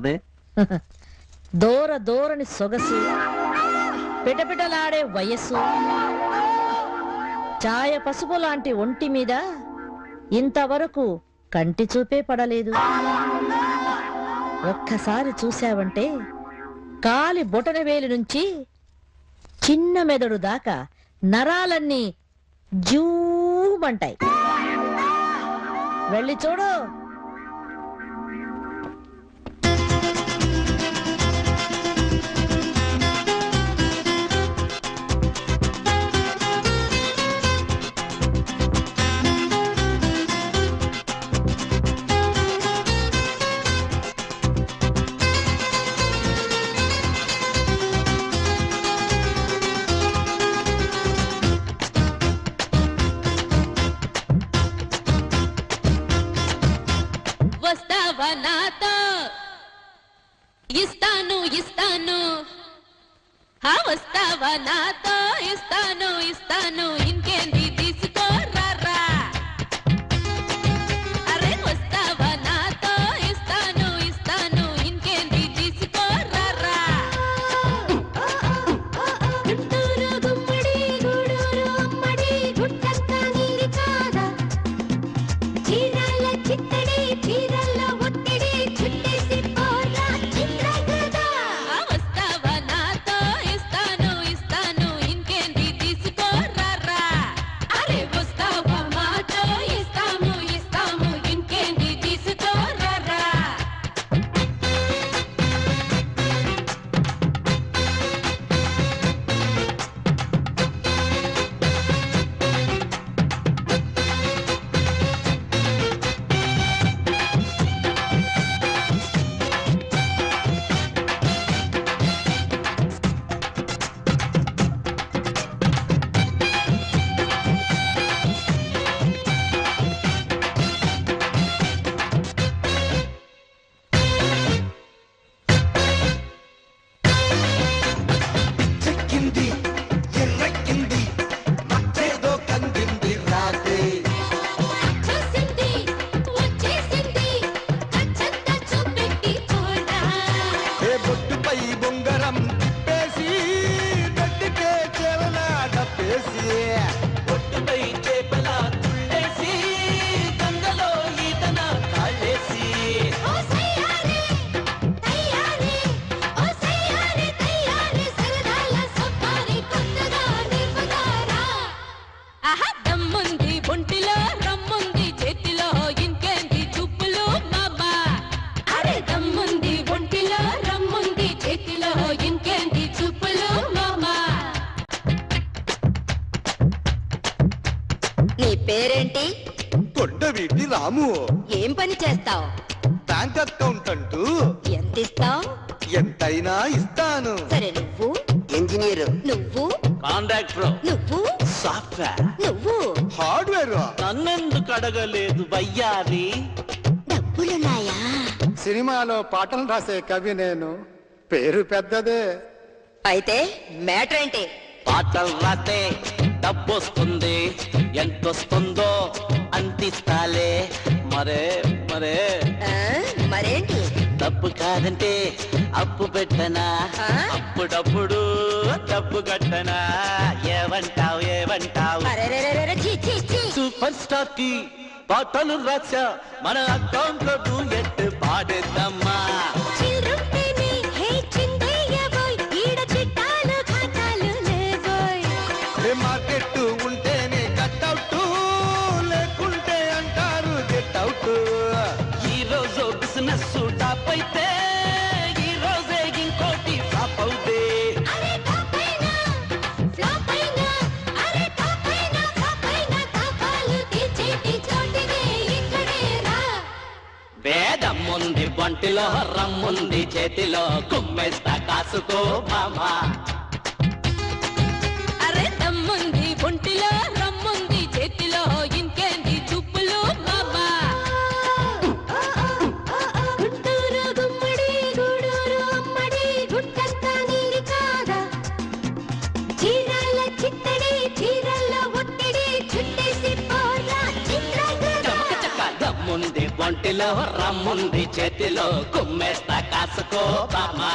ఉంటది. దూర దూరని సొగసు, పిటపిటలాడే వయస్సు, ఛాయ పసుపు లాంటి ఒంటి మీద ఇంతవరకు కంటి చూపే పడలేదు. ఒక్కసారి చూశావంటే కాలి బొటన వేలి నుంచి చిన్న మెదడు దాకా నరాలన్నీ జూమంటాయి. వెళ్ళి చూడు. నాతో ఇస్తాను ఇస్తాను, వస్తావా నాతో ఇస్తాను ఇస్తాను, ఇంకేంది తీసుకో రారా. అరే వస్తావా నాతో ఇస్తాను ఇస్తాను, ఇంకేంది తీసుకో రారా. గుంటూరు గుమ్మడి గూడూరు అమ్మడి గుట్టంతా నీది కాదా, చీరాల చిత్తడి చీరల ఒత్తిడి చుట్టేసి పోరా చిత్రగదా. వస్తావా నాతో ఇస్తాను ఇస్తాను, ఇంకేంది తీసుకో రారా. అరే వస్తావా మాతో ఇస్తాము ఇస్తాము, ఇంకేంది తీసుకో రారా. చెక్కింది ఎర్రెక్కింది మత్తేదో కందింది రాతే. చూసింది వచ్చేసింది అచ్చంతా చూపెట్టి పోరా. ఏ బొట్టుపై బొంగరం తిప్పేసి గడ్డికే చెవల డప్పేసి, బొట్టుపై చేపల తుళ్ళేసి గంగలో ఈతన కాళ్ళేసి. ఓ సయ్యారే తయ్యారే, ఓ సయ్యారే తయ్యారే, సరదాల సఫారీ కొత్తగా నిర్వగారా. ఆహా దమ్ముంది ఒంటిలో రమ్ముంది చేతిలో, ఇంకేంది చూపులు మామా. అరే దమ్ముంది ఒంటిలో రమ్ముంది చేతిలో, ఇంకేంది చూపులు మామా. నీ పేరేంటి? కొండవీటి రాము, ఏం పని చేస్తావు? బ్యాంక్ అకౌంటంట్. ఎంతిస్తావు? ఎంతైనా ఇస్తాను. సరే నువ్వు ఇంజనీర్, నువ్వు కాంట్రాక్టర్, నువ్వు సాఫ్ట్వేర్. నువ్వు హార్డ్వేర్. నన్నెందుకు అడగలేదు వయ్యారి? డబ్బులున్నాయా? సినిమాలో పాటలు రాసే కవి నేను, పేరు పెద్దదే. అయితే మ్యాటర్ ఏంటి? పాటలు రాస్తే డబ్బొస్తుంది, ఎంతొస్తుందో అంతిస్తాలే. మరే మరే ఆ, మరేంటి? డబ్బు కాదంటే అప్పు పెట్టనా, ఆ? అప్పుడప్పుడు డబ్బు కట్టనా. ఏమంటావు ఏమంటావు? అరెరెరెరెరె, ఛీ, ఛీ, ఛీ. సూపర్ స్టార్ కి పాటలు రాసా, మన అకౌంట్ లో డూయెట్ పాడేద్దామా. చిరుంటేనే హే చిందయ్యబోయ్, ఈడ చిట్టాలు ఖాతాలు లేబోయ్. మార్కెట్ ఉంటేనే కట్అవుట్, లేకుంటే అంటారు గెట్అవుట్. ఈ రోజు బిజినెస్ టాప్ అయితే ఈ రోజే ఇంకోటి ఫ్లాప్ అవుతే. అరే టాపైనా ఫ్లాపైనా, అరే టాపైనా ఫ్లాపైనా, తాపాలు తీర్చేటి చోటిదే ఇక్కడే రా. వేదమ్ముంది ఒంటిలో రమ్ముంది చేతిలో, కుమ్మేస్తా కాసుకో మామా. అరే దమ్ముంది ఒంటిలో రమ్ముంది చేతిలో, ఇంకేంది చూపులు మామా. గుంటూరు గుమ్మడి గూడూరు అమ్మడి గుట్టంతా నీది కాదా, చీరాల చిత్తడి చీరల ఒత్తిడి చుట్టేసి పోరా చిత్రగదా. చక్క చక్క దమ్ముంది ఒంటిలో రమ్ముంది చేతిలో కుమ్మేస్తా కాసుకో బామా